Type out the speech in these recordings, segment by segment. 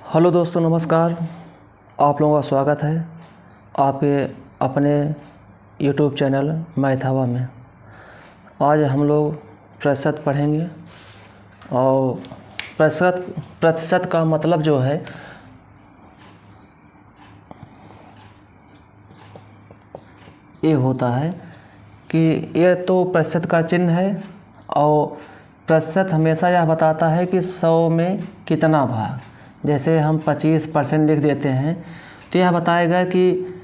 Hello दोस्तों, नमस्कार। आप लोगों का स्वागत है आपके अपने यूट्यूब चैनल मैथ हवा में। आज हम लोग प्रतिशत पढ़ेंगे और प्रतिशत का मतलब जो है ये होता है कि ये तो प्रतिशत का चिन्ह है और प्रतिशत हमेशा यह बताता है कि 100 में कितना भाग। जैसे हम 25% लिख देते हैं तो यह बताएगा कि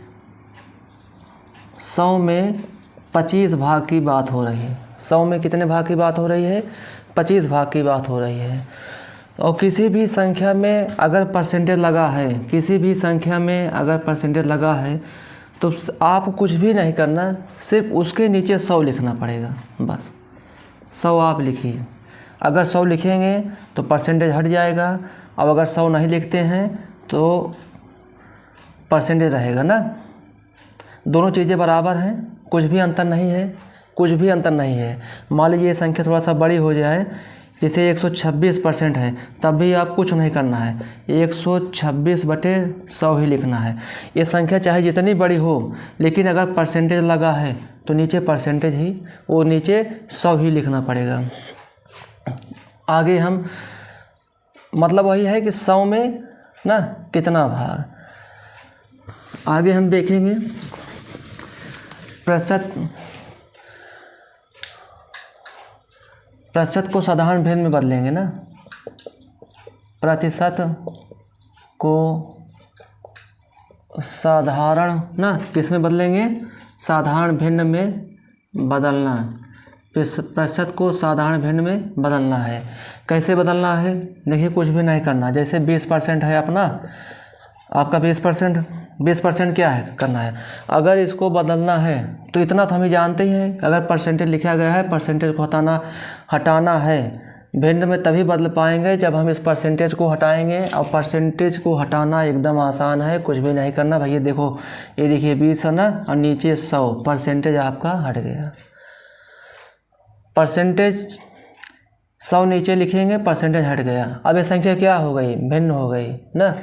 100 में 25 भाग की बात हो रही है। 100 में कितने भाग की बात हो रही है? 25 भाग की बात हो रही है। और किसी भी संख्या में अगर परसेंटेज लगा है, किसी भी संख्या में अगर परसेंटेज लगा है तो आपको कुछ भी नहीं करना, सिर्फ उसके नीचे 100 लिखना पड़ेगा। बस 100 आप लिखिए। अगर 100 लिखेंगे तो परसेंटेज हट जाएगा, अब अगर 100 नहीं लिखते हैं तो परसेंटेज रहेगा ना। दोनों चीज़ें बराबर हैं, कुछ भी अंतर नहीं है, कुछ भी अंतर नहीं है। मान लीजिए ये संख्या थोड़ा सा बड़ी हो जाए, जैसे 126% है, तब भी आप कुछ नहीं करना है, 126/100 ही लिखना है। ये संख्या चाहे जितनी बड़ी हो, लेकिन अगर परसेंटेज लगा है तो नीचे परसेंटेज ही, वो नीचे 100 ही लिखना पड़ेगा। आगे हम मतलब वही है कि 100 में ना कितना भाग। आगे हम देखेंगे प्रतिशत को साधारण भेद में बदलेंगे ना। प्रतिशत को साधारण ना किस में बदलेंगे? साधारण भिन्न में बदलना। प्रतिशत को साधारण भिन्न में बदलना है। कैसे बदलना है? देखिए, कुछ भी नहीं करना। जैसे 20% है अपना, आपका 20% क्या है करना है? अगर इसको बदलना है तो इतना तो हम ही जानते ही हैं, अगर परसेंटेज लिखा गया है, परसेंटेज को हटाना है भिन्न में, तभी बदल पाएंगे जब हम इस परसेंटेज को हटाएंगे। और परसेंटेज को हटाना एकदम आसान है, कुछ भी नहीं करना। भैया देखो, ये देखिए 20 है ना, और नीचे 100, परसेंटेज आपका हट गया। परसेंटेज 100 नीचे लिखेंगे, परसेंटेज हट गया। अब ये संख्या क्या हो गई? भिन्न हो गई ना,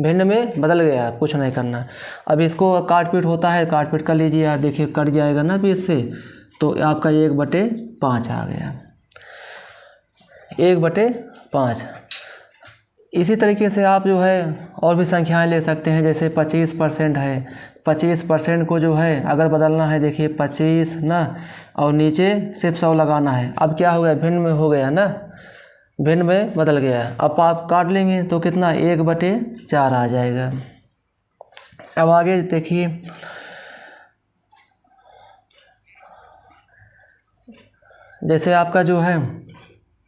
भिन्न में बदल गया, कुछ नहीं करना। अब इसको काट पीट होता है, काट पीट कर लीजिए। आप देखिए कट जाएगा ना 20 से, तो आपका 1/5 आ गया, 1/5। इसी तरीके से आप जो है और भी संख्याएं ले सकते हैं। जैसे 25% है, 25% को जो है अगर बदलना है, देखिए 25 ना, और नीचे सिर्फ 100 लगाना है। अब क्या हो गया? भिन्न में हो गया ना, भिन्न में बदल गया। अब आप काट लेंगे तो कितना? 1/4 आ जाएगा। अब आगे देखिए, जैसे आपका जो है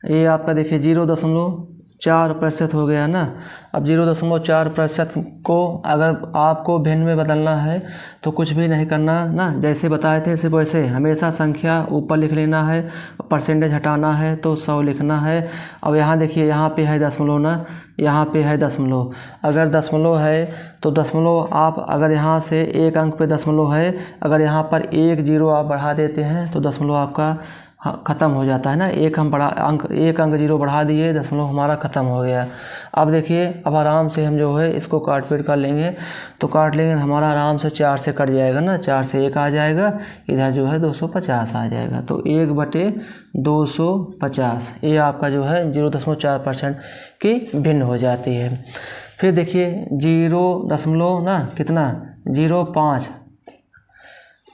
ये आपका देखिए 0.4% हो गया ना। अब 0.4% को अगर आपको भिन्न में बदलना है तो कुछ भी नहीं करना ना, जैसे बताए थे सिर्फ वैसे। हमेशा संख्या ऊपर लिख लेना है, परसेंटेज हटाना है तो 100 लिखना है। अब यहाँ देखिए, यहाँ पे है दशमलव ना, यहाँ पे है दशमलव। अगर दशमलव है तो दशमलव आप अगर यहाँ से एक अंक पे दशमलव है, अगर यहाँ पर 1 0 आप बढ़ा देते हैं तो दशमलव आपका ख़त्म हो जाता है ना। एक अंक 0 बढ़ा दिए, दशमलव हमारा ख़त्म हो गया। अब देखिए, अब आराम से हम जो है इसको काट पीट कर लेंगे, तो काट लेंगे हमारा आराम से 4 से कट जाएगा ना, 4 से 1 आ जाएगा, इधर जो है 250 आ जाएगा। तो 1/250 ये आपका जो है 0.4% की भिन्न हो जाती है। फिर देखिए 0 ना कितना? 0.5,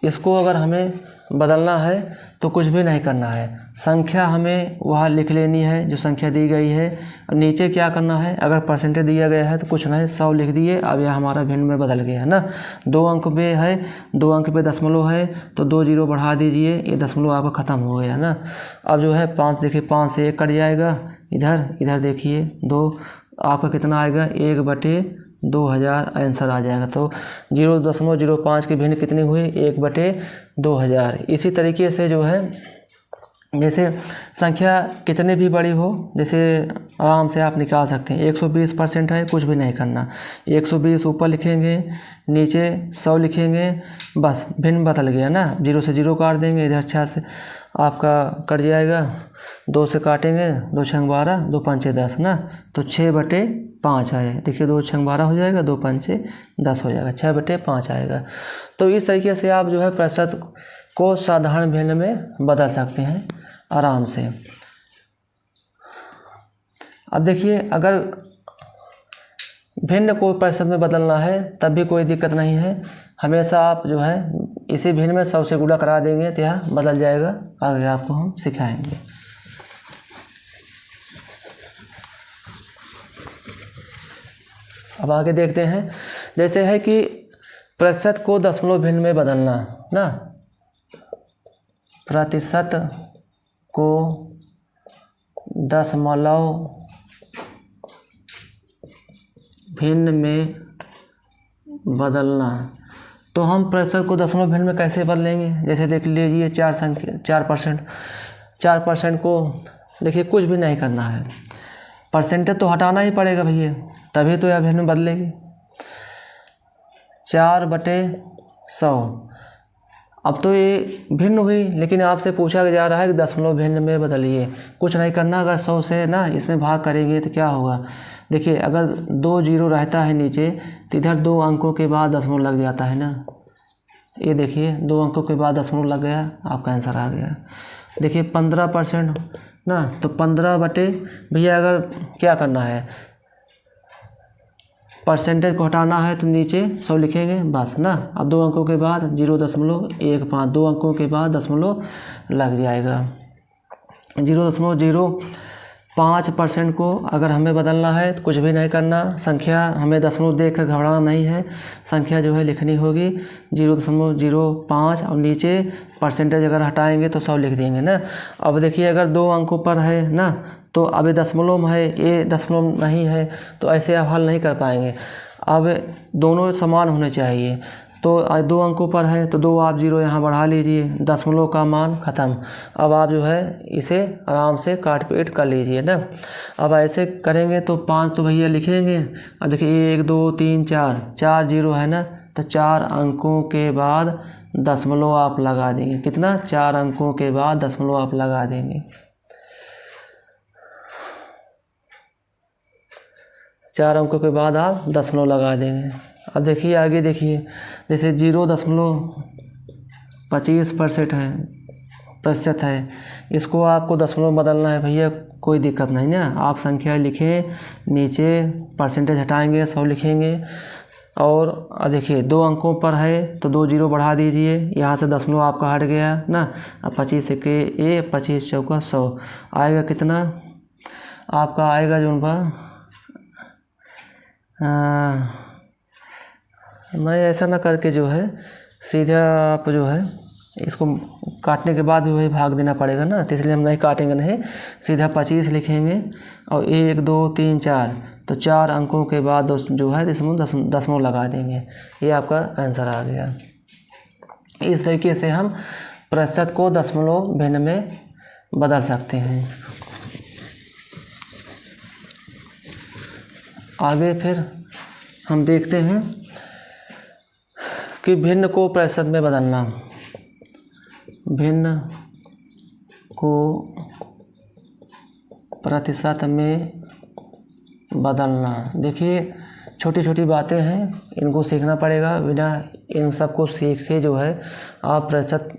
इसको अगर हमें बदलना है तो कुछ भी नहीं करना है, संख्या हमें वहाँ लिख लेनी है जो संख्या दी गई है। नीचे क्या करना है? अगर परसेंटेज दिया गया है तो कुछ नहीं, 100 लिख दिए। अब यह हमारा भिन्न में बदल गया है ना। 2 अंक पे है, 2 अंक पे दशमलव है तो 2 0 बढ़ा दीजिए, ये दशमलव आपका ख़त्म हो गया ना। अब जो है 5, देखिए 5 से 1 कट जाएगा, इधर देखिए 2, आपका कितना आएगा? 1/2000 आंसर आ जाएगा। तो 0.05 की भिन्न कितनी हुई? 1/2000। इसी तरीके से जो है, जैसे संख्या कितने भी बड़ी हो, जैसे आराम से आप निकाल सकते हैं। 120% है, कुछ भी नहीं करना, 120 ऊपर लिखेंगे, नीचे 100 लिखेंगे, बस भिन्न बदल गया ना। 0 से 0 काट देंगे, इधर 6 से आपका कट जाएगा, 2 से काटेंगे, 2 छंग 12, 2 पंचे 10 ना, तो 6/5 5 आए। देखिए 2 छंग 12 हो जाएगा, 2 पंचे 10 हो जाएगा, 6/5 आएगा। तो इस तरीके से आप जो है प्रतिशत को साधारण भिन्न में बदल सकते हैं आराम से। अब देखिए अगर भिन्न को प्रतिशत में बदलना है तब भी कोई दिक्कत नहीं है, हमेशा आप जो है इसी भिन्न में 100 से गुणा करा देंगे तो यह बदल जाएगा। आगे आपको हम सिखाएंगे। अब आगे देखते हैं, जैसे है कि प्रतिशत को दशमलव भिन्न में बदलना ना, प्रतिशत को दशमलव भिन्न में बदलना, तो हम प्रतिशत को दशमलव भिन्न में कैसे बदलेंगे। जैसे देख लीजिए 4%, 4% को देखिए कुछ भी नहीं करना है, परसेंटेज तो हटाना ही पड़ेगा भैया, तभी तो यह भिन्न में बदलेगी। 4/100, अब तो ये भिन्न हुई, लेकिन आपसे पूछा जा रहा है कि दशमलव भिन्न में बदलिए। कुछ नहीं करना, अगर 100 से ना इसमें भाग करेंगे तो क्या होगा। देखिए अगर 2 0 रहता है नीचे तो इधर 2 अंकों के बाद दशमलव लग जाता है ना, ये देखिए 2 अंकों के बाद दशमलव लग गया, आपका आंसर आ गया। देखिए 15% ना, तो 15 बटे भैया अगर क्या करना है, परसेंटेज को हटाना है तो नीचे 100 लिखेंगे बस ना। अब 2 अंकों के बाद 0.15, 2 अंकों के बाद दशमलव लग जाएगा। 0.05% को अगर हमें बदलना है तो कुछ भी नहीं करना, संख्या हमें दशमलव देखकर घबराना नहीं है, संख्या जो है लिखनी होगी 0.05 और नीचे परसेंटेज अगर हटाएंगे तो 100 लिख देंगे ना। अब देखिए अगर 2 अंकों पर है ना, तो अब ये दशमलव में है, ये दशमलव नहीं है, तो ऐसे आप हल नहीं कर पाएंगे। अब दोनों समान होने चाहिए, तो 2 अंकों पर है तो 2 आप 0 यहाँ बढ़ा लीजिए, दशमलव का मान ख़त्म। अब आप जो है इसे आराम से काट पीट कर लीजिए ना। अब ऐसे करेंगे तो 5 तो भैया लिखेंगे। अब देखिए 1 2 3 4 0 है ना, तो 4 अंकों के बाद दशमलव आप लगा देंगे। कितना, 4 अंकों के बाद दशमलव आप लगा देंगे। 4 अंकों के बाद आप दशमलव लगा देंगे। अब देखिए आगे देखिए, जैसे 0.25% है, प्रतिशत है, इसको आपको दशमलव बदलना है भैया, कोई दिक्कत नहीं ना। आप संख्या लिखें, नीचे परसेंटेज हटाएंगे 100 लिखेंगे। और देखिए 2 अंकों पर है तो 2 0 बढ़ा दीजिए, यहाँ से दशमलव आपका हट गया ना। अब 25 के 25 चौका 100 आएगा। कितना आपका आएगा जो नहीं, ऐसा ना करके जो है सीधा आप जो है इसको काटने के बाद भी वही भाग देना पड़ेगा ना, तो इसलिए हम नहीं काटेंगे, नहीं सीधा 25 लिखेंगे और 1 2 3 4, तो 4 अंकों के बाद जो है दशमलव लगा देंगे। ये आपका आंसर आ गया। इस तरीके से हम प्रतिशत को दशमलव भिन्न में बदल सकते हैं। आगे फिर हम देखते हैं कि भिन्न को प्रतिशत में बदलना। भिन्न को प्रतिशत में बदलना, देखिए छोटी छोटी बातें हैं, इनको सीखना पड़ेगा। बिना इन सब को सीखे जो है आप प्रतिशत,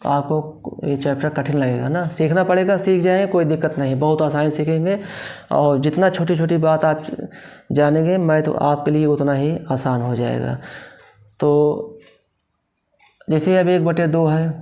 आपको ये चैप्टर कठिन लगेगा ना, सीखना पड़ेगा। सीख जाएंगे कोई दिक्कत नहीं, बहुत आसानी सीखेंगे। और जितना छोटी छोटी बात आप जानेंगे मैं तो आपके लिए उतना ही आसान हो जाएगा। तो जैसे अब 1/2 है,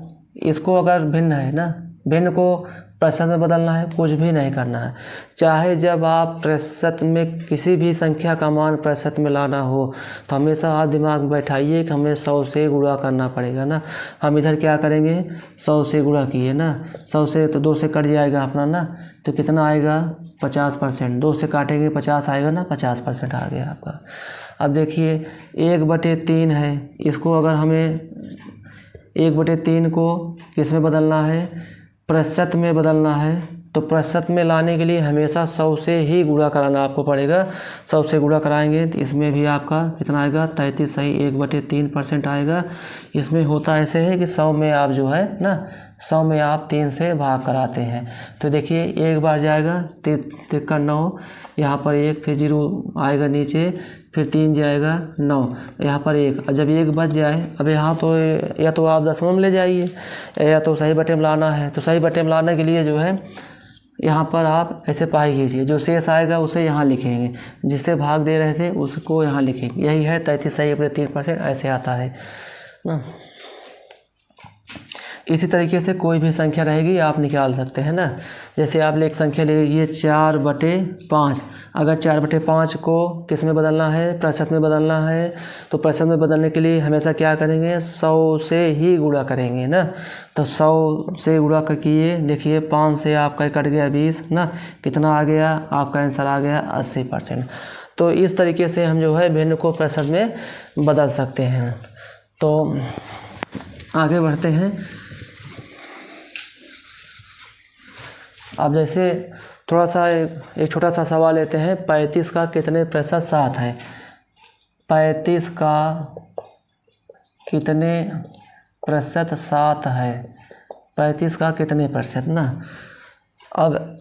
इसको अगर भिन्न है ना, भिन्न को प्रतिशत में बदलना है, कुछ भी नहीं करना है। चाहे जब आप प्रतिशत में किसी भी संख्या का मान प्रतिशत में लाना हो तो हमेशा आप दिमाग में बैठाइए कि हमें 100 से गुणा करना पड़ेगा ना। हम इधर क्या करेंगे, 100 से गुणा किए ना, 100 से तो 2 से कट जाएगा अपना ना, तो कितना आएगा 50%। 2 से काटेंगे 50 आएगा ना, 50% आ गया आपका। अब देखिए 1/3 है, इसको अगर हमें 1/3 को किस में बदलना है, प्रतिशत में बदलना है, तो प्रतिशत में लाने के लिए हमेशा 100 से ही गुणा कराना आपको पड़ेगा। 100 से गुणा कराएंगे तो इसमें भी आपका कितना आएगा, 33 सही 1/3% आएगा। इसमें होता ऐसे है कि 100 में आप जो है ना, 100 में आप 3 से भाग कराते हैं। तो देखिए एक बार जाएगा 3 9, यहाँ पर 1, फिर 0 आएगा नीचे, फिर 3 जाएगा 9, यहाँ पर 1। जब 1 बच जाए, अब यहाँ तो या तो आप दसवां में ले जाइए या तो सही बटे में लाना है। तो सही बटे में लाने के लिए जो है यहाँ पर आप ऐसे पाई कीजिए, जो शेष आएगा उसे यहाँ लिखेंगे, जिससे भाग दे रहे थे उसको यहाँ लिखेंगे। यही है 33 सही बटे 3%, ऐसे आता है ना। इसी तरीके से कोई भी संख्या रहेगी आप निकाल सकते हैं ना। जैसे आप एक संख्या ले लीजिए 4/5। अगर 4/5 को किस में बदलना है, प्रतिशत में बदलना है, तो प्रतिशत में बदलने के लिए हमेशा क्या करेंगे, 100 से ही गुणा करेंगे ना। तो 100 से गुणा किए, देखिए 5 से आपका कट गया 20 ना, कितना आ गया, आपका आंसर आ गया 80%। तो इस तरीके से हम जो है भिन्न को प्रतिशत में बदल सकते हैं। तो आगे बढ़ते हैं। अब जैसे थोड़ा सा एक छोटा सा सवाल लेते हैं, 35 का कितने प्रतिशत 7 है। 35 का कितने प्रतिशत 7 है, 35 का कितने प्रतिशत ना। अब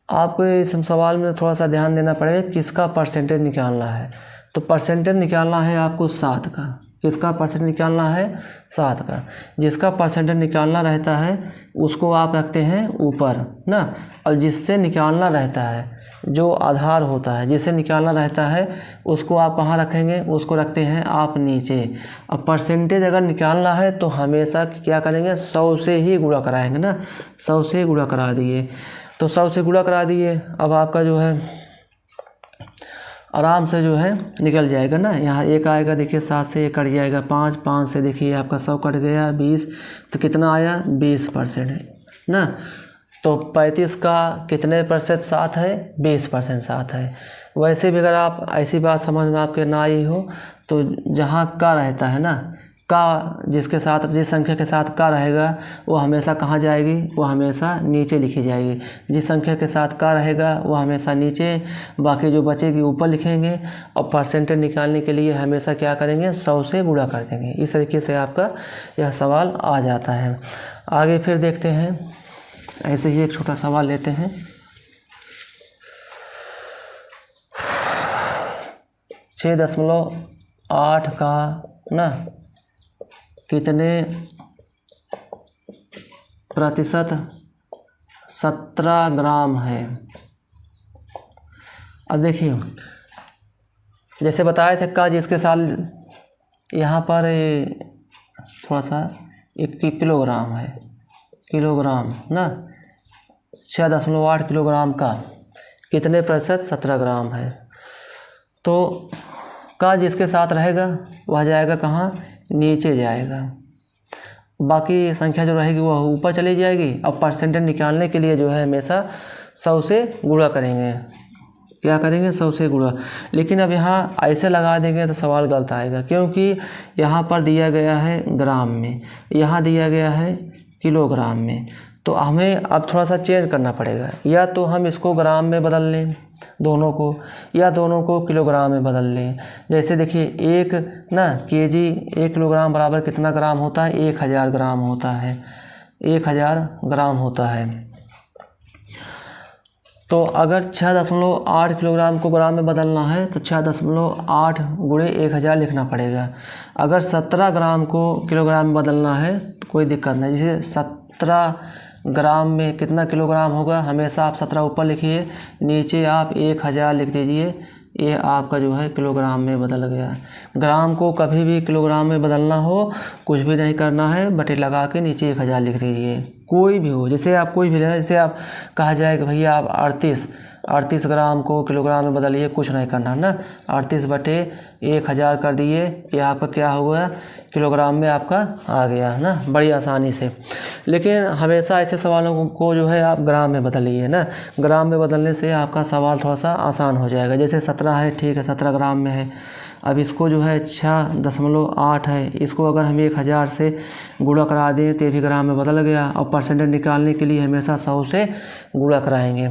आपको इस सवाल में थोड़ा सा ध्यान देना पड़ेगा, किसका परसेंटेज निकालना है। तो परसेंटेज निकालना है आपको 7 का। किसका परसेंटेज निकालना है, 7 का। जिसका परसेंटेज निकालना रहता है उसको आप रखते हैं ऊपर ना, और जिससे निकालना रहता है, जो आधार होता है जिसे निकालना रहता है, उसको आप कहाँ रखेंगे, उसको रखते हैं आप नीचे। अब परसेंटेज अगर निकालना है तो हमेशा क्या करेंगे, 100 से ही गुणा कराएंगे ना। 100 से गुणा करा दिए, तो 100 से गुणा करा दिए। अब आपका जो है आराम से जो है निकल जाएगा ना। यहाँ 1 आएगा, देखिए 7 से 1 कट जाएगा 5, 5 से देखिए आपका 100 कट गया 20, तो कितना आया 20% है ना। तो 35 का कितने प्रतिशत 7 है, 20% 7 है। वैसे भी अगर आप ऐसी बात समझ में आपके ना आई हो, तो जहाँ का रहता है ना, का जिसके साथ, जिस संख्या के साथ का रहेगा वो हमेशा कहाँ जाएगी, वो हमेशा नीचे लिखी जाएगी। जिस संख्या के साथ का रहेगा वो हमेशा नीचे, बाकी जो बचेगी ऊपर लिखेंगे। और परसेंटेज निकालने के लिए हमेशा क्या करेंगे, 100 से गुणा कर देंगे। इस तरीके से आपका यह सवाल आ जाता है। आगे फिर देखते हैं, ऐसे ही एक छोटा सवाल लेते हैं। 6.8 का ना कितने प्रतिशत 17 ग्राम है। अब देखिए जैसे बताए थे का जिसके साथ, यहाँ पर थोड़ा सा 1 किलोग्राम है, किलोग्राम ना। 6.8 किलोग्राम का कितने प्रतिशत 17 ग्राम है। तो का जिसके साथ रहेगा वह जाएगा कहाँ, नीचे जाएगा। बाकी संख्या जो रहेगी वह ऊपर चली जाएगी। अब परसेंटेज निकालने के लिए जो है हमेशा 100 से गुणा करेंगे। क्या करेंगे, 100 से गुणा। लेकिन अब यहाँ ऐसे लगा देंगे तो सवाल गलत आएगा, क्योंकि यहाँ पर दिया गया है ग्राम में, यहाँ दिया गया है किलोग्राम में। तो हमें अब थोड़ा सा चेंज करना पड़ेगा, या तो हम इसको ग्राम में बदल लें दोनों को, या दोनों को किलोग्राम में बदल लें। जैसे देखिए 1 ना केजी, 1 किलोग्राम बराबर कितना ग्राम होता है, 1000 ग्राम होता है, 1000 ग्राम होता है। तो अगर 6.8 किलोग्राम को ग्राम में बदलना है तो 6.8 गुणे 1000 लिखना पड़ेगा। अगर 17 ग्राम को किलोग्राम में बदलना है तो कोई दिक्कत नहीं। जैसे 17 ग्राम में कितना किलोग्राम होगा, हमेशा आप 17 ऊपर लिखिए, नीचे आप 1000 लिख दीजिए। ये आपका जो है किलोग्राम में बदल गया। ग्राम को कभी भी किलोग्राम में बदलना हो, कुछ भी नहीं करना है, बटे लगा के नीचे 1000 लिख दीजिए। कोई भी हो, जैसे आप कोई भी लेना, जैसे आप कहा जाए कि भैया आप 38 ग्राम को किलोग्राम में बदलिए, कुछ नहीं करना ना। 38 बटे 1000 कर दिए, ये आपका क्या हो गया, किलोग्राम में आपका आ गया ना, बड़ी आसानी से। लेकिन हमेशा ऐसे सवालों को जो है आप ग्राम में बदलिए ना। ग्राम में बदलने से आपका सवाल थोड़ा सा आसान हो जाएगा। जैसे 17 है, ठीक है 17 ग्राम में है। अब इसको जो है 6.8 है, इसको अगर हम 1000 से गुणा करा दें तो ये भी ग्राम में बदल गया। और परसेंटेज निकालने के लिए हमेशा 100 से गुणा कराएंगे।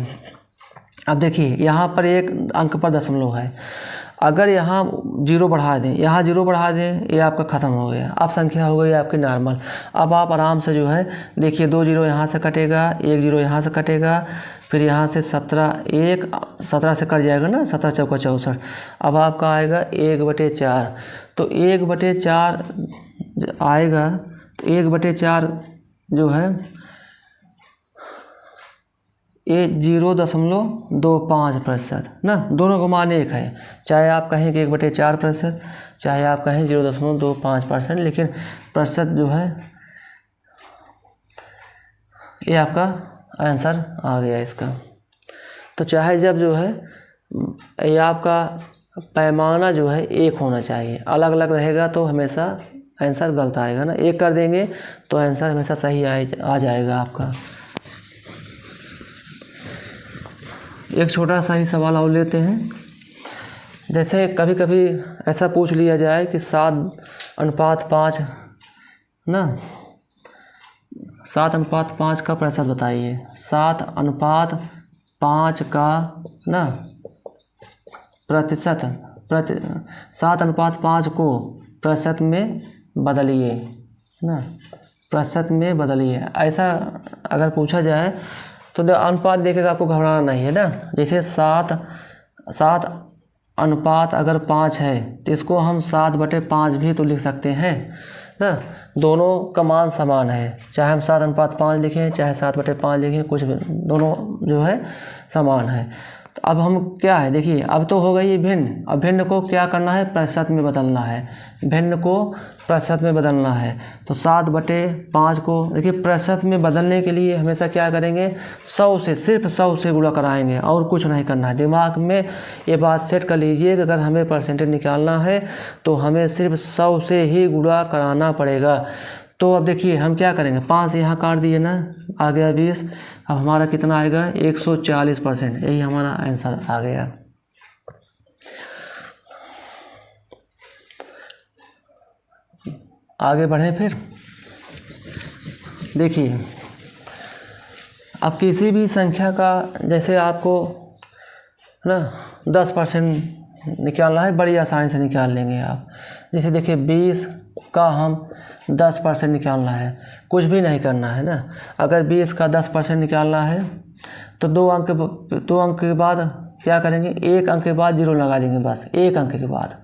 अब देखिए यहाँ पर एक अंक पर दशमलव है, अगर यहाँ 0 बढ़ा दें, यहाँ 0 बढ़ा दें, ये आपका ख़त्म हो गया। अब संख्या हो गई आपकी नॉर्मल। अब आप आराम से जो है देखिए 2 0 यहाँ से कटेगा, 1 0 यहाँ से कटेगा, फिर यहाँ से 17 से कट जाएगा ना, 17 चौका 64। अब आपका आएगा 1/4। तो 1/4 आएगा, तो 1/4 जो है ये 0.25% ना, दोनों का मान एक है। चाहे आप कहें कि 1/4%, चाहे आप कहें 0.25%, लेकिन प्रतिशत जो है ये आपका आंसर आ गया इसका। तो चाहे जब जो है ये आपका पैमाना जो है एक होना चाहिए, अलग अलग रहेगा तो हमेशा आंसर गलत आएगा ना। एक कर देंगे तो आंसर हमेशा सही आ जाएगा आपका। एक छोटा सा ही सवाल और लेते हैं। जैसे कभी कभी ऐसा पूछ लिया जाए कि 7:5 ना, 7:5 का प्रतिशत बताइए। 7:5 का ना प्रतिशत 7:5 को प्रतिशत में बदलिए ना, प्रतिशत में बदलिए। ऐसा अगर पूछा जाए तो अनुपात देखेगा, आपको घबराना नहीं है ना। जैसे 7 अनुपात अगर 5 है तो इसको हम 7/5 भी तो लिख सकते हैं ना। दोनों का मान समान है, चाहे हम 7:5 लिखें चाहे 7/5 लिखें, कुछ भी दोनों जो है समान है। तो अब हम क्या है, देखिए अब तो हो गई ये भिन्न। अब भिन्न को क्या करना है, प्रतिशत में बदलना है। भिन्न को प्रतिशत में बदलना है। तो 7/5 को देखिए प्रतिशत में बदलने के लिए हमेशा क्या करेंगे, 100 से, सिर्फ 100 से गुणा कराएंगे और कुछ नहीं करना है। दिमाग में ये बात सेट कर लीजिए कि अगर हमें परसेंटेज निकालना है तो हमें सिर्फ 100 से ही गुणा कराना पड़ेगा। तो अब देखिए हम क्या करेंगे, 5 यहाँ काट दिए ना, आ गया 20। अब हमारा कितना आएगा, 140%। यही हमारा आंसर आ गया। आगे बढ़ें फिर। देखिए अब किसी भी संख्या का, जैसे आपको ना 10% निकालना है, बड़ी आसानी से निकाल लेंगे आप। जैसे देखिए 20 का हम 10% निकालना है, कुछ भी नहीं करना है ना। अगर 20 का 10% निकालना है तो 2 अंक के बाद क्या करेंगे, 1 अंक के बाद 0 लगा देंगे, बस 1 अंक के बाद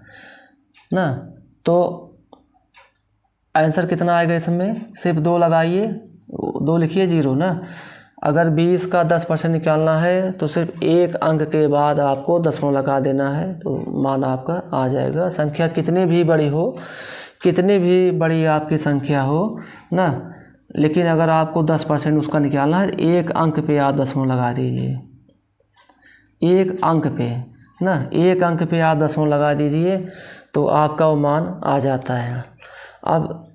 ना। तो आंसर कितना आएगा इसमें, सिर्फ 2 लगाइए, 2 लिखिए, 0 ना। अगर 20 का 10% निकालना है तो सिर्फ 1 अंक के बाद आपको दशमलव लगा देना है, तो मान आपका आ जाएगा। संख्या कितनी भी बड़ी हो, कितनी भी बड़ी आपकी संख्या हो ना, लेकिन अगर आपको 10% उसका निकालना है, 1 अंक पे आप दशमलव लगा दीजिए। 1 अंक पे ना, 1 अंक पे आप दशमलव लगा दीजिए तो आपका वो मान आ जाता है। अब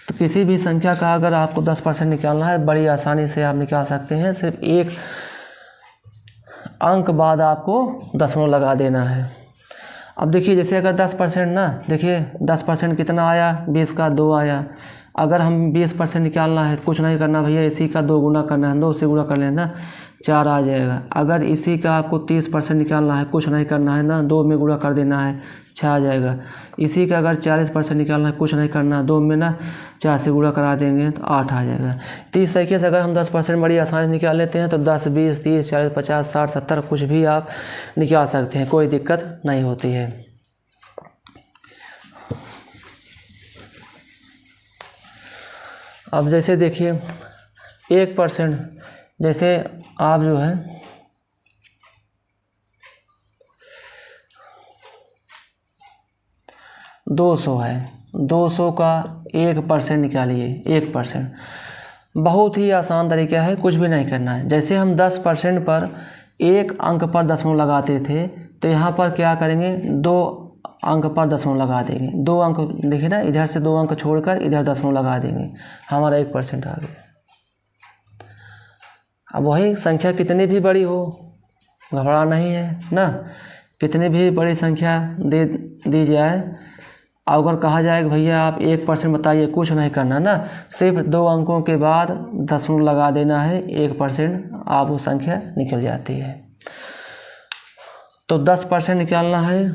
तो किसी भी संख्या का अगर आपको 10% निकालना है, बड़ी आसानी से आप निकाल सकते हैं। सिर्फ 1 अंक बाद आपको दशमलव लगा देना है। अब देखिए जैसे अगर 10% ना, देखिए 10% कितना आया, 20 का 2 आया। अगर हम 20% निकालना है, कुछ नहीं करना भैया, इसी का 2 गुना करना है, 2 से गुना कर लेना, 4 आ जाएगा। अगर इसी का आपको 30% निकालना है, कुछ नहीं करना है ना, 2 में गुणा कर देना है, 6 आ जाएगा। इसी का अगर 40% निकालना है, कुछ नहीं करना, 2 में ना 4 से गुणा करा देंगे तो 8 आ जाएगा। तो इस तरीके से अगर हम 10% बड़ी आसानी से निकाल लेते हैं तो 10, 20, 30, 40, 50, 60, 70 कुछ भी आप निकाल सकते हैं, कोई दिक्कत नहीं होती है। अब जैसे देखिए 1%, जैसे आप जो है 200 है, 200 का 1% निकालिए। 1% बहुत ही आसान तरीका है, कुछ भी नहीं करना है। जैसे हम 10% पर 1 अंक पर दशमलव लगाते थे, तो यहाँ पर क्या करेंगे, 2 अंक पर दशमलव लगा देंगे। 2 अंक देखिए ना, इधर से 2 अंक छोड़कर इधर दशमलव लगा देंगे, हमारा 1% आ गया। अब वही संख्या कितनी भी बड़ी हो, घबरा नहीं है ना, कितनी भी बड़ी संख्या दे दी जाए, अगर कहा जाए कि भैया आप 1% बताइए, कुछ नहीं करना ना, सिर्फ 2 अंकों के बाद दशमलव लगा देना है, 1% आप वो संख्या निकल जाती है। तो 10% निकालना है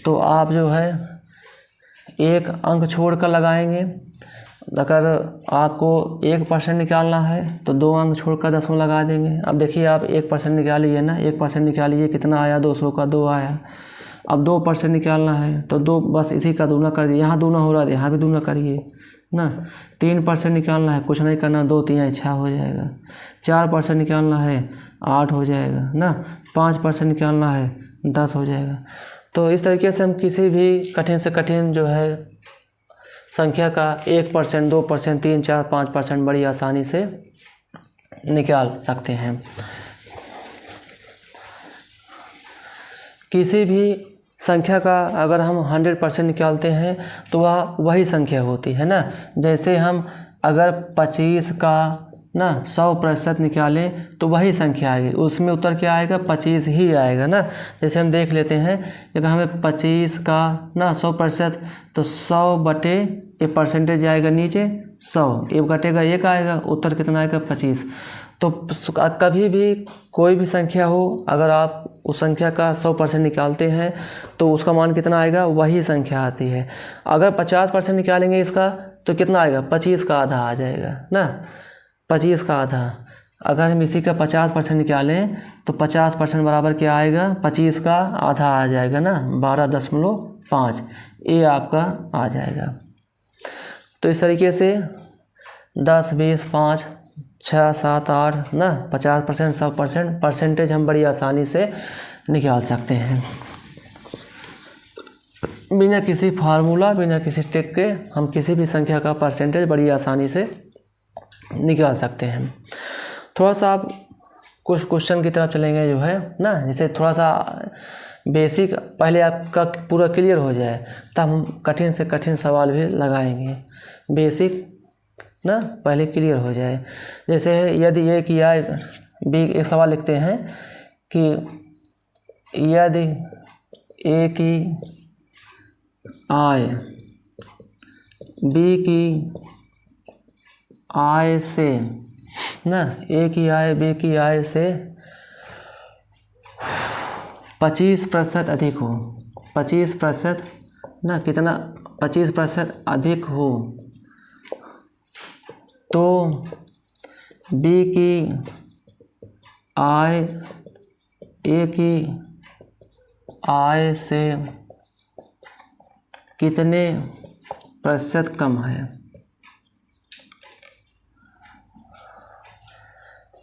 तो आप जो है 1 अंक छोड़ कर लगाएंगे। अगर आपको 1% निकालना है तो 2 अंक छोड़कर दशमलव लगा देंगे। अब देखिए आप 1% निकालिए ना, 1% निकालिए, कितना आया, 200 का 2 आया। अब 2% निकालना है तो 2 बस इसी का दूना कर दिए, यहाँ दूना हो रहा है यहाँ भी दूना करिए ना। 3% निकालना है, कुछ नहीं करना, 2 3 6 हो जाएगा। 4% निकालना है 8 हो जाएगा ना। 5% निकालना है 10 हो जाएगा। तो इस तरीके से हम किसी भी कठिन से कठिन जो है संख्या का 1%, 2%, 3, 4, 5% बड़ी आसानी से निकाल सकते हैं। किसी भी संख्या का अगर हम 100% निकालते हैं तो वह वही संख्या होती है ना। जैसे हम अगर 25 का ना 100% निकालें तो वही संख्या आएगी, उसमें उत्तर क्या आएगा, 25 ही आएगा ना। जैसे हम देख लेते हैं, अगर हमें 25 का ना 100% तो 100 बटे ये परसेंटेज आएगा नीचे 100, ये घटेगा 1 आएगा, उत्तर कितना आएगा 25। तो कभी भी कोई भी संख्या हो, अगर आप उस संख्या का 100% निकालते हैं तो उसका मान कितना आएगा, वही संख्या आती है। अगर 50% निकालेंगे इसका तो कितना आएगा, 25 का आधा आ जाएगा ना, 25 का आधा। अगर हम इसी का 50% निकालें तो 50% बराबर क्या आएगा, 25 का आधा आ जाएगा ना, 12.5, ये आपका आ जाएगा। तो इस तरीके से 10, 20, 5, 6, 7, 8 ना 50%, 100% परसेंटेज हम बड़ी आसानी से निकाल सकते हैं। बिना किसी फार्मूला, बिना किसी ट्रिक के हम किसी भी संख्या का परसेंटेज बड़ी आसानी से निकाल सकते हैं। थोड़ा सा आप कुछ क्वेश्चन की तरफ चलेंगे जो है ना, जिसे थोड़ा सा बेसिक पहले आपका पूरा क्लियर हो जाए, तब हम कठिन से कठिन सवाल भी लगाएंगे। बेसिक ना पहले क्लियर हो जाए। जैसे यदि ए की आय बी, एक सवाल लिखते हैं कि यदि ए की आय बी की आय से ना, ए की आय बी की आय से 25% अधिक हो, 25% ना कितना, 25% अधिक हो, तो बी की आय ए की आय से कितने प्रतिशत कम है।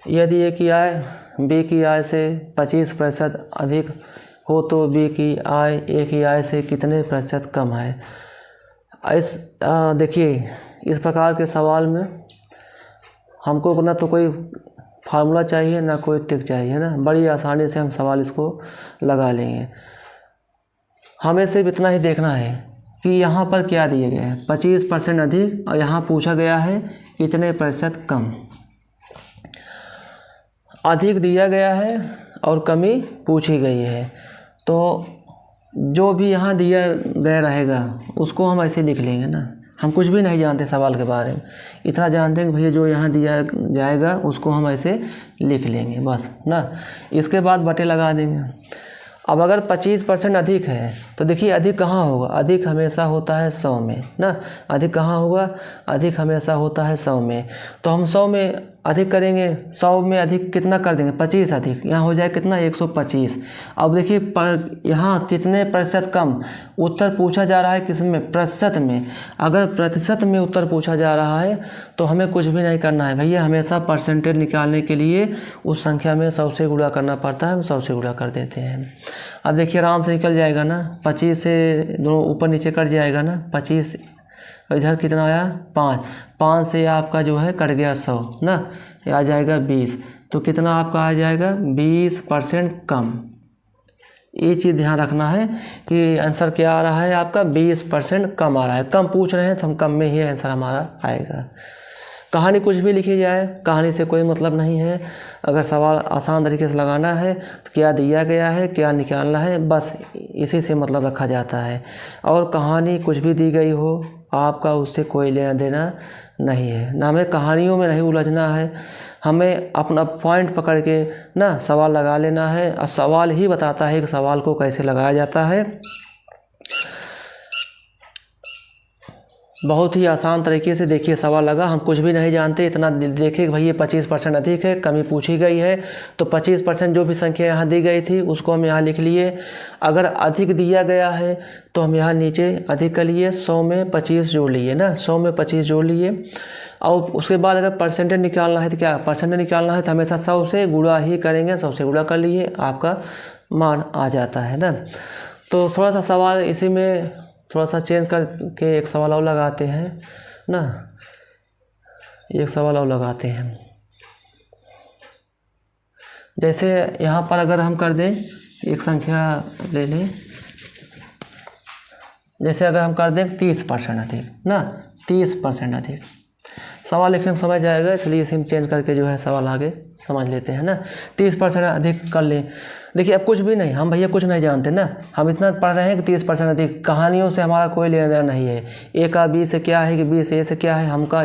यदि ए की आय बी की आय से 25% अधिक हो तो बी की आय ए की आय से कितने प्रतिशत कम है। देखिए इस प्रकार के सवाल में हमको ना तो कोई फार्मूला चाहिए ना कोई ट्रिक चाहिए ना, बड़ी आसानी से हम सवाल इसको लगा लेंगे। हमें सिर्फ इतना ही देखना है कि यहाँ पर क्या दिए गए हैं, 25% अधिक, और यहाँ पूछा गया है कितने प्रतिशत कम। अधिक दिया गया है और कमी पूछी गई है, तो जो भी यहाँ दिया गया रहेगा उसको हम ऐसे लिख लेंगे ना। हम कुछ भी नहीं जानते सवाल के बारे में, इतना जानते हैं कि भैया जो यहाँ दिया जाएगा उसको हम ऐसे लिख लेंगे बस ना। इसके बाद बटे लगा देंगे। अब अगर 25% अधिक है तो देखिए अधिक कहाँ होगा, अधिक हमेशा होता है 100 में ना। अधिक कहाँ होगा, अधिक हमेशा होता है 100 में। तो हम 100 में अधिक करेंगे, 100 में अधिक कितना कर देंगे, 25 अधिक, यहाँ हो जाए कितना 125। अब देखिए यहाँ कितने प्रतिशत कम, उत्तर पूछा जा रहा है किस में, प्रतिशत में। अगर प्रतिशत में उत्तर पूछा जा रहा है तो हमें कुछ भी नहीं करना है भैया, हमेशा परसेंटेज निकालने के लिए उस संख्या में 100 से गुणा करना पड़ता है, हम 100 से गुणा कर देते हैं। अब देखिए आराम से निकल जाएगा ना, 25 से दोनों ऊपर नीचे कट जाएगा ना, 25 इधर कितना आया 5, 5 से आपका जो है कट गया 100 ना, ये आ जाएगा 20। तो कितना आपका आ जाएगा 20% कम। ये चीज़ ध्यान रखना है कि आंसर क्या आ रहा है आपका 20% कम आ रहा है। कम पूछ रहे हैं तो हम कम में ही आंसर हमारा आएगा। कहानी कुछ भी लिखी जाए, कहानी से कोई मतलब नहीं है। अगर सवाल आसान तरीके से लगाना है तो क्या दिया गया है, क्या निकालना है, बस इसी से मतलब रखा जाता है। और कहानी कुछ भी दी गई हो, आपका उससे कोई लेना देना नहीं है ना। हमें कहानियों में नहीं उलझना है, हमें अपना पॉइंट पकड़ के ना सवाल लगा लेना है। और सवाल ही बताता है कि सवाल को कैसे लगाया जाता है। बहुत ही आसान तरीके से देखिए सवाल लगा। हम कुछ भी नहीं जानते, इतना देखिए कि भाई ये 25% अधिक है, कमी पूछी गई है तो 25% जो भी संख्या यहाँ दी गई थी उसको हम यहाँ लिख लिए। अगर अधिक दिया गया है तो हम यहाँ नीचे अधिक कर लिए, 100 में 25 जोड़ लिए ना, 100 में 25 जोड़ लिए। और उसके बाद अगर परसेंटेज निकालना है तो क्या, परसेंटेज निकालना है तो हमेशा 100 से गुणा ही करेंगे, 100 से गुणा कर लिए, आपका मान आ जाता है ना। तो थोड़ा सा सवाल इसी में थोड़ा सा चेंज करके एक सवाल और लगाते हैं ना, एक सवाल और लगाते हैं। जैसे यहाँ पर अगर हम कर दें, एक संख्या ले लें, जैसे अगर हम कर दें 30% अधिक ना, 30% अधिक, सवाल लिखने में समझ जाएगा इसलिए इसे हम चेंज करके जो है सवाल आगे समझ लेते हैं ना। 30% अधिक कर लें। देखिए अब कुछ भी नहीं, हम भैया कुछ नहीं जानते ना, हम इतना पढ़ रहे हैं कि 30% अधिक, कहानियों से हमारा कोई लेना देना नहीं है। ए का बी से क्या है कि बी से ए से क्या है, हमका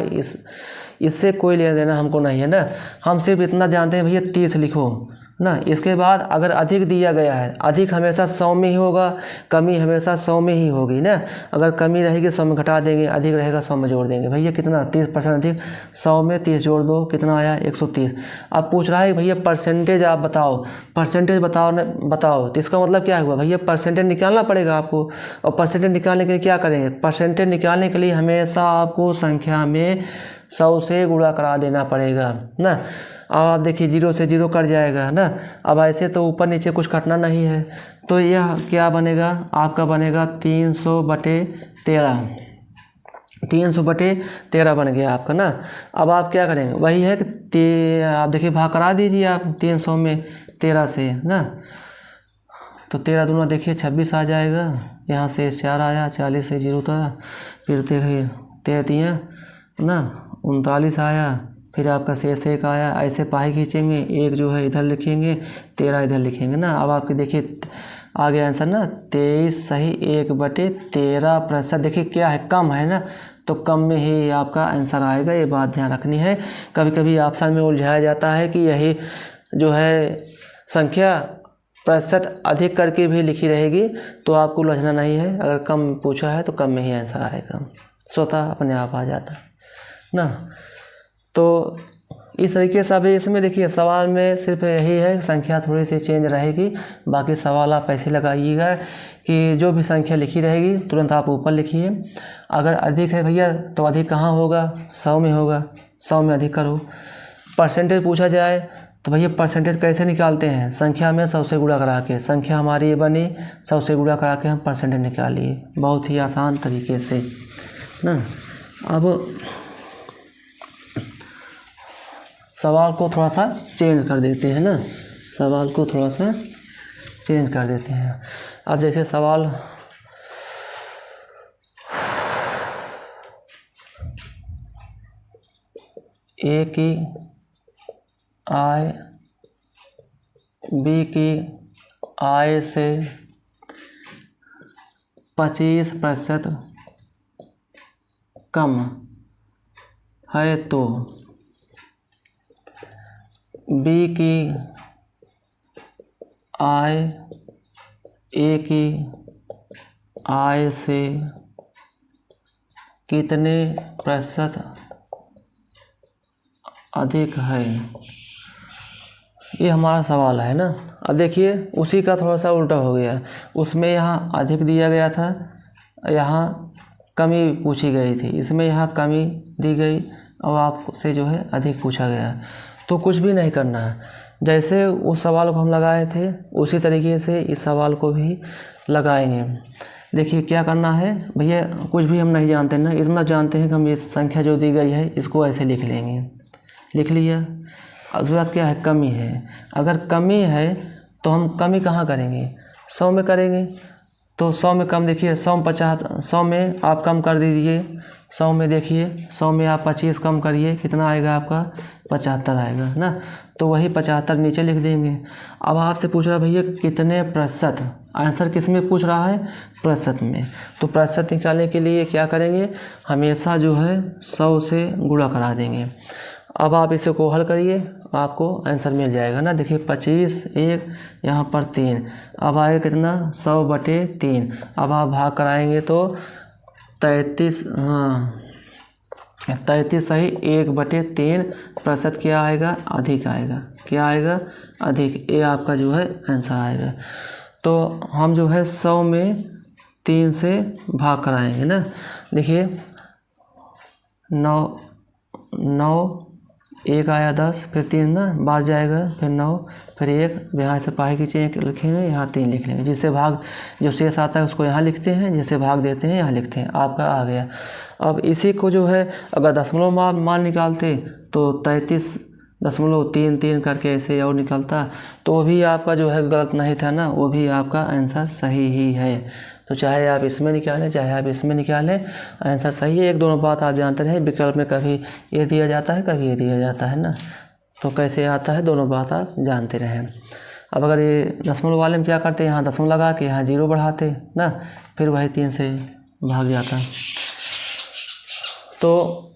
इससे कोई लेना देना हमको नहीं है ना। हम सिर्फ इतना जानते हैं भैया 30 लिखो ना। इसके बाद अगर अधिक दिया गया है, अधिक हमेशा 100 में ही होगा, कमी हमेशा 100 में ही होगी ना। अगर कमी रहेगी 100 में घटा देंगे, अधिक रहेगा 100 में जोड़ देंगे। भैया कितना, 30% अधिक, 100 में 30 जोड़ दो, कितना आया 130। अब पूछ रहा है भैया परसेंटेज आप बताओ, परसेंटेज बताओ तो इसका मतलब क्या हुआ भैया, परसेंटेज निकालना पड़ेगा आपको। और परसेंटेज निकालने के लिए क्या करेंगे, परसेंटेज निकालने के लिए हमेशा आपको संख्या में 100 से गुणा करा देना पड़ेगा ना। अब आप देखिए 0 से 0 कट जाएगा ना। अब ऐसे तो ऊपर नीचे कुछ कटना नहीं है, तो यह क्या बनेगा, आपका बनेगा 300/13, 300/13 बन गया आपका ना। अब आप क्या करेंगे, वही है कि आप देखिए भाग करा दीजिए आप 300 में 13 से ना। तो 13 दूना देखिए 26 आ जाएगा, यहाँ से 4 आया, 40 से 0 था, फिर देखिए 13 ना 39 आया, फिर आपका शेष 1 आया। ऐसे पाई खींचेंगे, 1 जो है इधर लिखेंगे, 13 इधर लिखेंगे ना। अब आपके देखिए आ गया आंसर ना 23 सही 1/13%। देखिए क्या है, कम है ना, तो कम में ही आपका आंसर आएगा, ये बात ध्यान रखनी है। कभी कभी ऑप्शन में उलझाया जाता है कि यही जो है संख्या प्रतिशत अधिक करके भी लिखी रहेगी, तो आपको उलझना नहीं है। अगर कम पूछा है तो कम में ही आंसर आएगा, स्वतः अपने आप आ जाता ना। तो इस तरीके से अभी इसमें देखिए सवाल में सिर्फ यही है, संख्या थोड़ी सी चेंज रहेगी, बाकी सवाल आप ऐसे लगाइएगा कि जो भी संख्या लिखी रहेगी तुरंत आप ऊपर लिखिए। अगर अधिक है भैया तो अधिक कहाँ होगा, 100 में होगा, 100 में अधिक करो। परसेंटेज पूछा जाए तो भैया परसेंटेज कैसे निकालते हैं, संख्या में 100 से गुणा करा के, संख्या हमारी ये बनी 100 से गुणा करा के हम परसेंटेज निकालिए, बहुत ही आसान तरीके से ना। अब सवाल को थोड़ा सा चेंज कर देते हैं ना, सवाल को थोड़ा सा चेंज कर देते हैं। अब जैसे सवाल ए की आय बी की आय से 25% कम है तो बी की आय ए की आय से कितने प्रतिशत अधिक है, ये हमारा सवाल है ना। अब देखिए उसी का थोड़ा सा उल्टा हो गया, उसमें यहाँ अधिक दिया गया था, यहाँ कमी पूछी गई थी, इसमें यहाँ कमी दी गई और आपसे जो है अधिक पूछा गया। तो कुछ भी नहीं करना है, जैसे उस सवाल को हम लगाए थे उसी तरीके से इस सवाल को भी लगाएंगे। देखिए क्या करना है भैया, कुछ भी हम नहीं जानते ना, इतना जानते हैं कि हम ये संख्या जो दी गई है इसको ऐसे लिख लेंगे, लिख लिया। अब बात क्या है, कमी है। अगर कमी है तो हम कमी कहाँ करेंगे, 100 में करेंगे। तो 100 में कम, देखिए 100 में आप कम कर दीजिए, 100 में देखिए 100 में आप 25 कम करिए, कितना आएगा आपका 75 आएगा ना। तो वही 75 नीचे लिख देंगे। अब आपसे पूछ रहा है भैया कितने प्रतिशत, आंसर किस में पूछ रहा है, प्रतिशत में। तो प्रतिशत निकालने के लिए क्या करेंगे, हमेशा जो है 100 से गुणा करा देंगे। अब आप इसे को हल करिए, आपको आंसर मिल जाएगा ना। देखिए 25 1 यहाँ पर 3, अब आएगा कितना 100/3। अब आप भाग कराएंगे तो 33, हाँ 33 सही, 1/3% क्या आएगा, अधिक आएगा। क्या आएगा, अधिक। ये आपका जो है आंसर आएगा। तो हम जो है 100 में 3 से भाग कराएंगे ना। देखिए 9 1 आया 10, फिर 3 ना बाहर जाएगा, फिर 9, फिर 1, यहाँ से पाही खींचे 1 लिखेंगे, यहाँ 3 लिख लेंगे। जिससे भाग जो शेष आता है उसको यहाँ लिखते हैं, जिससे भाग देते हैं यहाँ लिखते हैं। आपका आ गया। अब इसी को जो है अगर दशमलव मान निकालते तो 33.33 करके ऐसे और निकलता, तो भी आपका जो है गलत नहीं था ना, वो भी आपका आंसर सही ही है। तो चाहे आप इसमें निकालें चाहे आप इसमें निकालें, आंसर सही है। एक दोनों बात आप जानते रहे, विकल्प में कभी ये दिया जाता है कभी ये दिया जाता है ना, तो कैसे आता है दोनों बात आप जानते रहें। अब अगर ये दशमलव वाले में क्या करते हैं, यहाँ दशमलव लगा के यहाँ 0 बढ़ाते ना, फिर वही 3 से भाग जाता। तो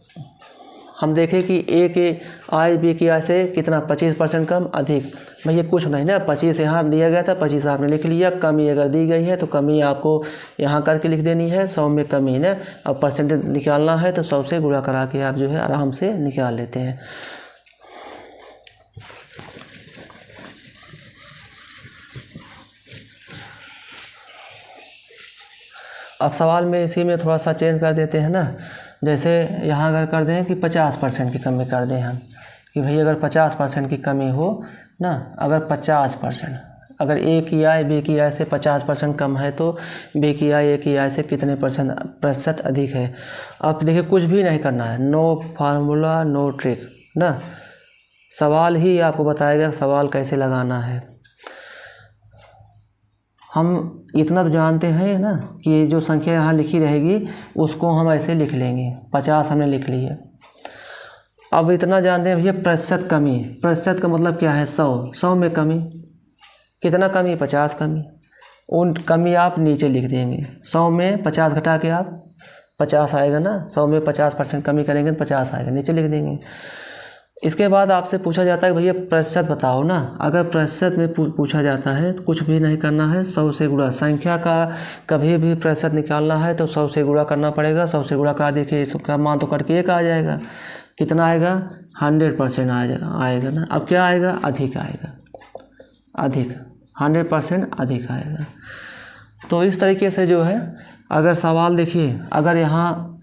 हम देखें कि ए के आय बी की आय से कितना 25% कम, अधिक। भैया कुछ नहीं ना, 25 यहाँ दिया गया था, 25 आपने लिख लिया। कमी अगर दी गई है तो कमी आपको यहाँ करके लिख देनी है, 100 में कमी ना। अब परसेंटेज निकालना है तो 100 से गुणा करा के आप जो है आराम से निकाल लेते हैं। अब सवाल में इसी में थोड़ा सा चेंज कर देते हैं ना। जैसे यहाँ अगर कर दें कि 50% की कमी कर दें हम, कि भाई अगर 50% की कमी हो ना, अगर 50%, अगर ए की आय बी की आय से 50% कम है तो बी की आय ए की आय से कितने प्रतिशत अधिक है। अब देखिए कुछ भी नहीं करना है, नो फार्मूला नो ट्रिक ना, सवाल ही आपको बताएगा सवाल कैसे लगाना है। हम इतना तो जानते हैं ना कि जो संख्या यहाँ लिखी रहेगी उसको हम ऐसे लिख लेंगे। 50 हमने लिख ली है। अब इतना जानते हैं भैया प्रतिशत कमी, प्रतिशत का मतलब क्या है, 100 में कमी, कितना कमी, 50 कमी। उन कमी आप नीचे लिख देंगे। 100 में 50 घटा के आप 50 आएगा ना, 100 में 50% कमी करेंगे तो 50 आएगा, नीचे लिख देंगे। इसके बाद आपसे पूछा जाता है कि भैया प्रतिशत बताओ ना। अगर प्रतिशत में पूछा जाता है तो कुछ भी नहीं करना है, 100 से गुणा। संख्या का कभी भी प्रतिशत निकालना है तो 100 से गुणा करना पड़ेगा। 100 से गुणा करा देखिए इसका मान तो करके 1 आ जाएगा। कितना आएगा, 100% आएगा ना। अब क्या आएगा, अधिक आएगा, अधिक 100% अधिक आएगा। तो इस तरीके से जो है अगर सवाल देखिए, अगर यहाँ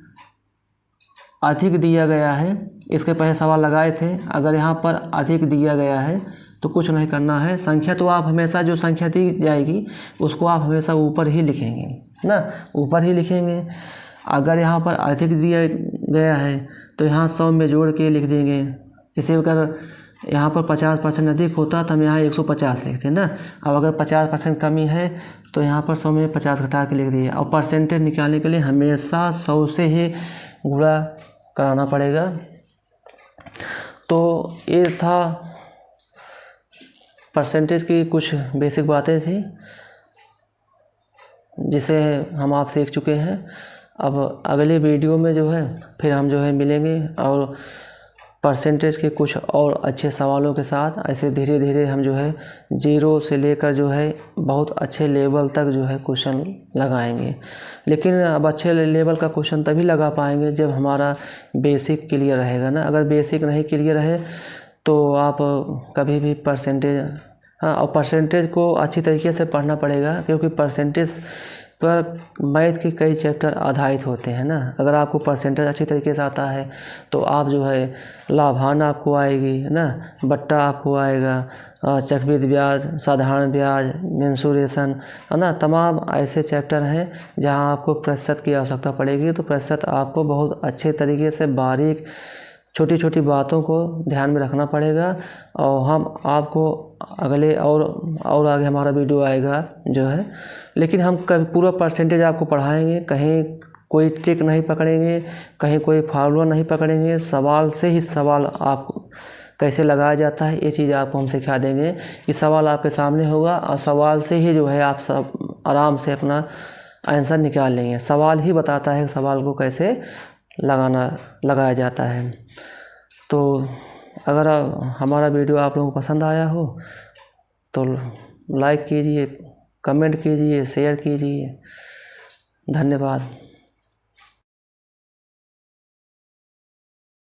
अधिक दिया गया है, इसके पहले सवाल लगाए थे, अगर यहाँ पर अधिक दिया गया है तो कुछ नहीं करना है। संख्या तो आप हमेशा जो संख्या दी जाएगी उसको आप हमेशा ऊपर ही लिखेंगे ना, ऊपर ही लिखेंगे। अगर यहाँ पर अधिक दिया गया है तो यहाँ 100 में जोड़ के लिख देंगे। जैसे अगर यहाँ पर 50% अधिक होता तो हम यहाँ 150 लिखते हैं ना। अब अगर 50% कमी है तो यहाँ पर 100 में 50 घटा के लिख दिए। और परसेंटेज निकालने के लिए हमेशा 100 से ही गुणा कराना पड़ेगा। तो ये था परसेंटेज की कुछ बेसिक बातें थी जिसे हम आप सीख चुके हैं। अब अगले वीडियो में जो है फिर हम जो है मिलेंगे और परसेंटेज के कुछ और अच्छे सवालों के साथ। ऐसे धीरे धीरे हम जो है 0 से लेकर जो है बहुत अच्छे लेवल तक जो है क्वेश्चन लगाएंगे। लेकिन अब अच्छे लेवल का क्वेश्चन तभी लगा पाएंगे जब हमारा बेसिक क्लियर रहेगा ना। अगर बेसिक नहीं क्लियर है तो आप कभी भी परसेंटेज, हाँ, और परसेंटेज को अच्छी तरीके से पढ़ना पड़ेगा क्योंकि परसेंटेज पर मैथ के कई चैप्टर आधारित होते हैं ना। अगर आपको परसेंटेज अच्छी तरीके से आता है तो आप जो है लाभांश आपको आएगी ना, बट्टा आपको आएगा, चक्रवृद्धि ब्याज, साधारण ब्याज, मेंसुरेशन है ना। तमाम ऐसे चैप्टर हैं जहां आपको प्रतिशत की आवश्यकता पड़ेगी। तो प्रतिशत आपको बहुत अच्छे तरीके से बारीक छोटी छोटी बातों को ध्यान में रखना पड़ेगा। और हम आपको अगले और आगे हमारा वीडियो आएगा जो है, लेकिन हम कभी पूरा परसेंटेज आपको पढ़ाएंगे। कहीं कोई ट्रिक नहीं पकड़ेंगे, कहीं कोई फार्मूला नहीं पकड़ेंगे। सवाल से ही सवाल आप कैसे लगाया जाता है ये चीज़ आपको हम सिखा देंगे। कि सवाल आपके सामने होगा और सवाल से ही जो है आप सब आराम से अपना आंसर निकाल लेंगे। सवाल ही बताता है सवाल को कैसे लगाया जाता है। तो अगर हमारा वीडियो आप लोगों को पसंद आया हो तो लाइक कीजिए, कमेंट कीजिए, शेयर कीजिए। धन्यवाद।